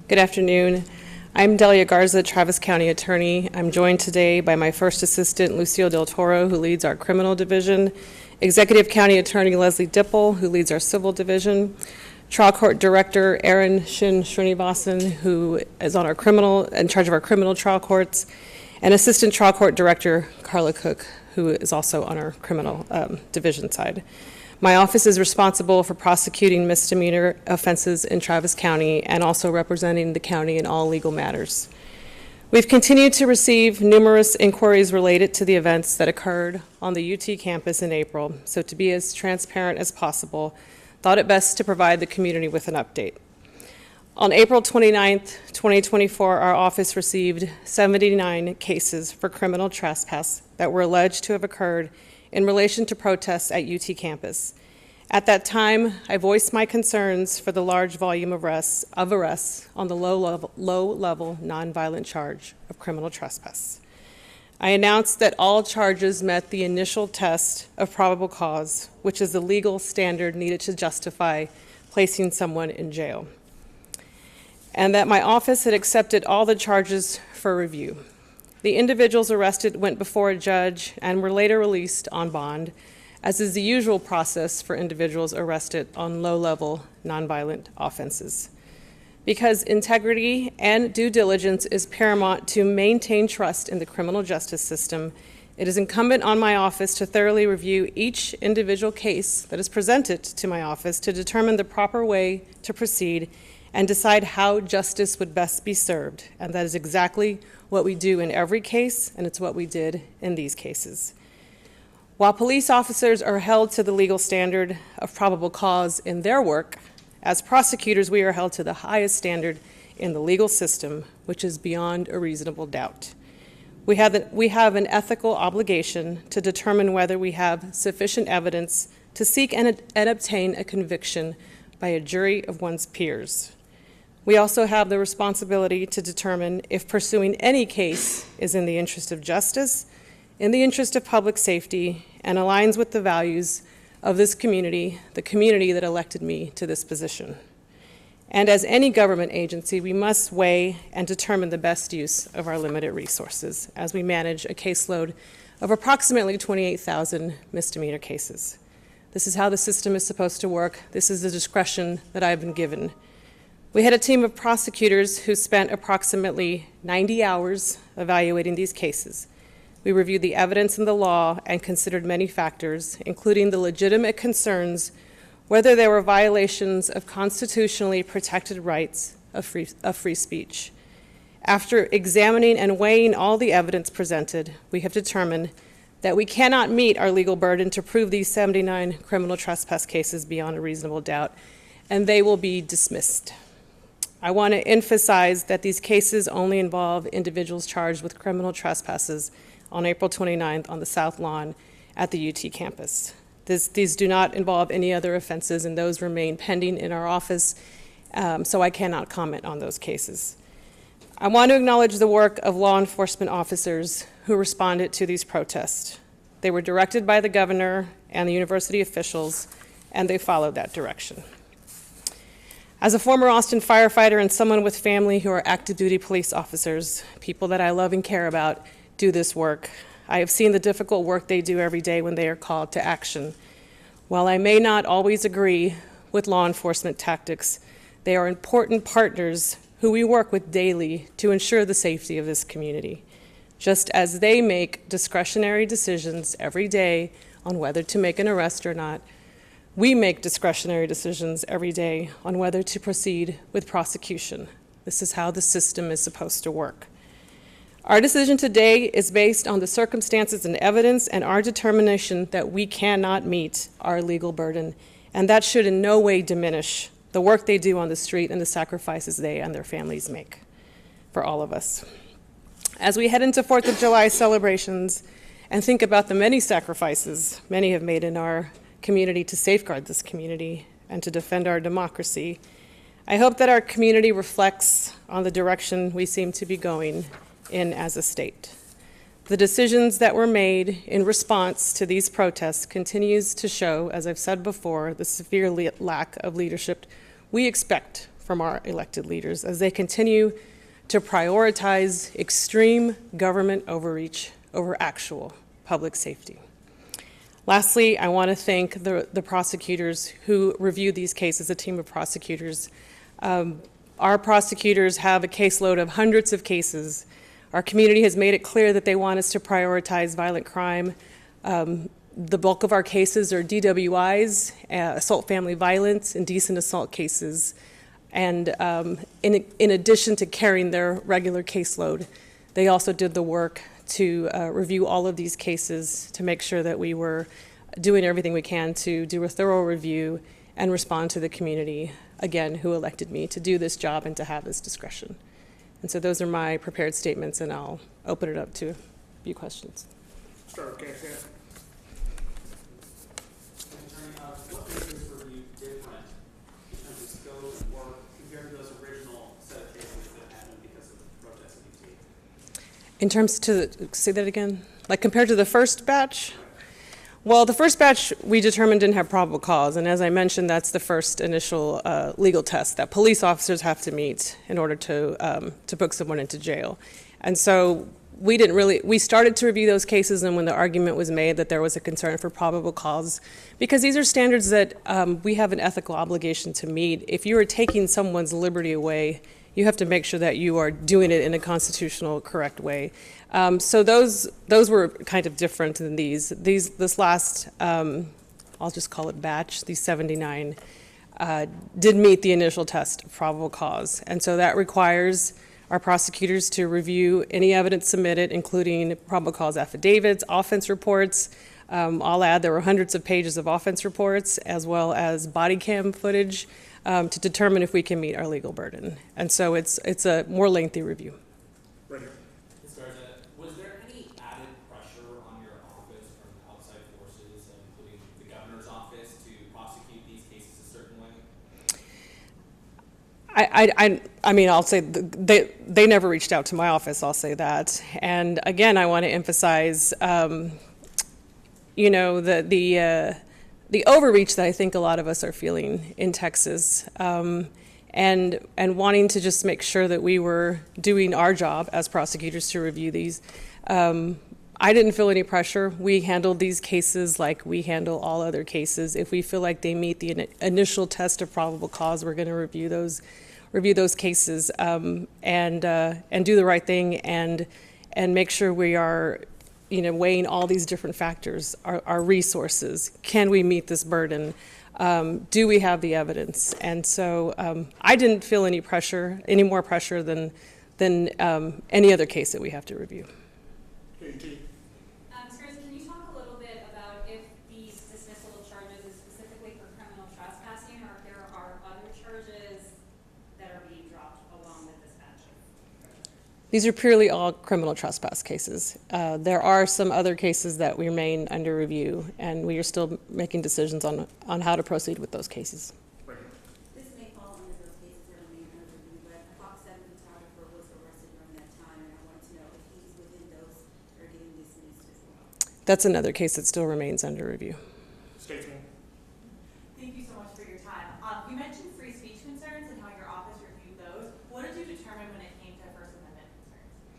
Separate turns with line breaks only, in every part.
Good afternoon. I'm Delia Garza, Travis County Attorney. I'm joined today by my first assistant, Lucio Del Toro, who leads our criminal division, Executive County Attorney Leslie Dipple, who leads our civil division, Trial Court Director Aaron Srinivasan, who is on our in charge of our criminal trial courts, and Assistant Trial Court Director Carla Cook, who is also on our criminal division side. My office is responsible for prosecuting misdemeanor offenses in Travis County and also representing the county in all legal matters. We've continued to receive numerous inquiries related to the events that occurred on the UT campus in April, so to be as transparent as possible, thought it best to provide the community with an update. On April 29th, 2024, our office received 79 cases for criminal trespass that were alleged to have occurred in relation to protests at UT campus. At that time, I voiced my concerns for the large volume of arrests on the low-level nonviolent charge of criminal trespass. I announced that all charges met the initial test of probable cause, which is the legal standard needed to justify placing someone in jail, and that my office had accepted all the charges for review. The individuals arrested went before a judge and were later released on bond, as is the usual process for individuals arrested on low-level nonviolent offenses. Because integrity and due diligence is paramount to maintain trust in the criminal justice system, it is incumbent on my office to thoroughly review each individual case that is presented to my office to determine the proper way to proceed and decide how justice would best be served. And that is exactly what we do in every case, and it's what we did in these cases. While police officers are held to the legal standard of probable cause in their work, as prosecutors, we are held to the highest standard in the legal system, which is beyond a reasonable doubt. We have an ethical obligation to determine whether we have sufficient evidence to seek and obtain a conviction by a jury of one's peers. We also have the responsibility to determine if pursuing any case is in the interest of justice, in the interest of public safety, and aligns with the values of this community, the community that elected me to this position. And as any government agency, we must weigh and determine the best use of our limited resources as we manage a caseload of approximately 28,000 misdemeanor cases. This is how the system is supposed to work. This is the discretion that I've been given. We had a team of prosecutors who spent approximately 90 hours evaluating these cases. We reviewed the evidence and the law and considered many factors, including the legitimate concerns, whether there were violations of constitutionally protected rights of free speech. After examining and weighing all the evidence presented, we have determined that we cannot meet our legal burden to prove these 79 criminal trespass cases beyond a reasonable doubt, and they will be dismissed. I want to emphasize that these cases only involve individuals charged with criminal trespasses on April 29th on the South Lawn at the UT campus. These do not involve any other offenses, and those remain pending in our office, so I cannot comment on those cases. I want to acknowledge the work of law enforcement officers who responded to these protests. They were directed by the governor and the university officials, and they followed that direction. As a former Austin firefighter and someone with family who are active duty police officers, people that I love and care about do this work, I have seen the difficult work they do every day when they are called to action. While I may not always agree with law enforcement tactics, they are important partners who we work with daily to ensure the safety of this community. Just as they make discretionary decisions every day on whether to make an arrest or not, we make discretionary decisions every day on whether to proceed with prosecution. This is how the system is supposed to work. Our decision today is based on the circumstances and evidence and our determination that we cannot meet our legal burden, and that should in no way diminish the work they do on the street and the sacrifices they and their families make for all of us. As we head into 4th of July celebrations and think about the many sacrifices many have made in our community to safeguard this community and to defend our democracy, I hope that our community reflects on the direction we seem to be going in as a state. The decisions that were made in response to these protests continues to show, as I've said before, the severe lack of leadership we expect from our elected leaders as they continue to prioritize extreme government overreach over actual public safety. Lastly, I want to thank the prosecutors who reviewed these cases, a team of prosecutors. Our prosecutors have a caseload of hundreds of cases. Our community has made it clear that they want us to prioritize violent crime. The bulk of our cases are DWIs, assault family violence, indecent assault cases. And in addition to carrying their regular caseload, they also did the work to review all of these cases to make sure that we were doing everything we can to do a thorough review and respond to the community, again, who elected me to do this job and to have this discretion. And so those are my prepared statements, and I'll open it up to a few questions.
Sure, okay, yeah.
What makes this review different in terms of scope and work compared to those original set of cases that happened because of the protests in D.C.?
In terms to, say that again? Like compared to the first batch? Well, the first batch we determined didn't have probable cause, and as I mentioned, that's the first initial legal test that police officers have to meet in order to book someone into jail. And so we started to review those cases, and when the argument was made that there was a concern for probable cause, because these are standards that we have an ethical obligation to meet. If you are taking someone's liberty away, you have to make sure that you are doing it in a constitutional correct way. So those were kind of different than these. This last, I'll just call it batch, these 79, did meet the initial test of probable cause. And so that requires our prosecutors to review any evidence submitted, including probable cause affidavits, offense reports. I'll add there were hundreds of pages of offense reports, as well as body cam footage, to determine if we can meet our legal burden. And so it's a more lengthy review.
Right here.
Ms. Garza, was there any added pressure on your office from outside forces, including the governor's office, to prosecute these cases a certain way?
I mean, I'll say they never reached out to my office, I'll say that. And again, I want to emphasize, you know, the overreach that I think a lot of us are feeling in Texas, and wanting to just make sure that we were doing our job as prosecutors to review these. I didn't feel any pressure. We handled these cases like we handle all other cases. If we feel like they meet the initial test of probable cause, we're going to review those cases, and do the right thing and make sure we are, you know, weighing all these different factors, our resources. Can we meet this burden? Do we have the evidence? And so I didn't feel any pressure, any more pressure than any other case that we have to review.
Can you talk a little bit about if these dismissal of charges is specifically for criminal trespassing, or if there are other charges that are being dropped along with this batch of charges?
These are purely all criminal trespass cases. There are some other cases that remain under review, and we are still making decisions on how to proceed with those cases.
This may fall under those cases that remain under review, but a Fox 7 photographer was arrested during that time, and I wanted to know if he's within those that are getting dismissed as well.
That's another case that still remains under review.
Statesman.
Thank you so much for your time. You mentioned free speech concerns and how your office reviewed those. What did you determine when it came to First Amendment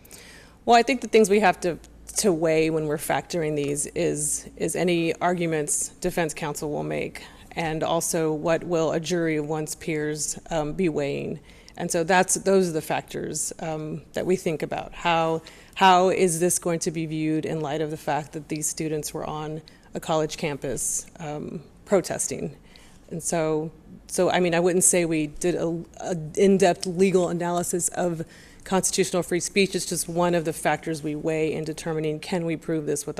concerns?
Well, I think the things we have to weigh when we're factoring these is any arguments defense counsel will make, and also what will a jury of one's peers be weighing. And so those are the factors that we think about. How is this going to be viewed in light of the fact that these students were on a college campus protesting? And so I mean, I wouldn't say we did an in-depth legal analysis of constitutional free speech. It's just one of the factors we weigh in determining, can we prove this with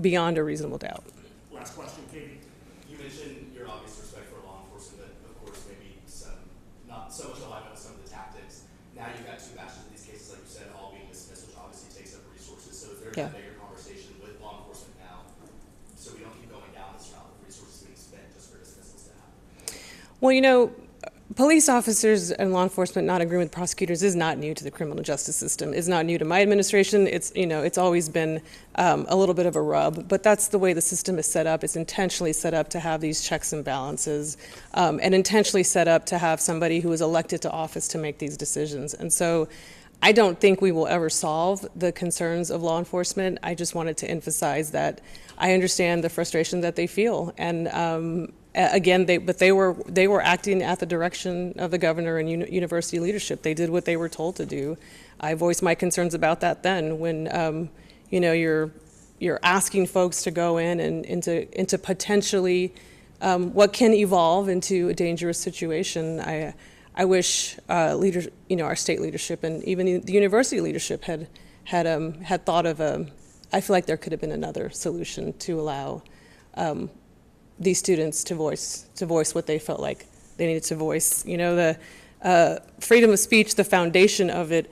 beyond a reasonable doubt.
Last question, Katie.
You mentioned your obvious respect for law enforcement, but of course maybe not so much alignment with some of the tactics. Now you've got two batches of these cases, like you said, all being dismissed, which obviously takes up resources. So is there a bigger conversation with law enforcement now, so we don't keep going down this route of resources being spent just for dismissals to happen?
Well, you know, police officers and law enforcement not agreeing with prosecutors is not new to the criminal justice system. It's not new to my administration. It's, it's always been a little bit of a rub, but that's the way the system is set up. It's intentionally set up to have these checks and balances, and intentionally set up to have somebody who is elected to office to make these decisions. And so I don't think we will ever solve the concerns of law enforcement. I just wanted to emphasize that I understand the frustration that they feel, and again, they were acting at the direction of the governor and university leadership. They did what they were told to do. I voiced my concerns about that then. When you're asking folks to go in and into potentially what can evolve into a dangerous situation. I wish leaders, our state leadership and even the university leadership had thought of I feel like there could have been another solution to allow these students to voice what they felt like they needed to voice. The freedom of speech, the foundation of it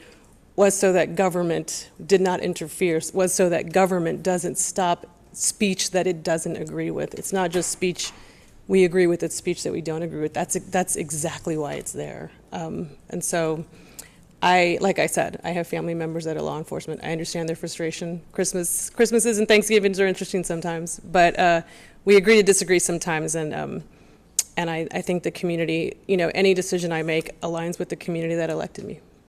was so that government did not interfere, was so that government doesn't stop speech that it doesn't agree with. It's not just speech we agree with, it's speech that we don't agree with. That's exactly why it's there. And so like I said, I have family members that are law enforcement. I understand their frustration. Christmases and Thanksgivings are interesting sometimes, but we agree to disagree sometimes, and I think the community, any decision I make aligns with the community that elected me.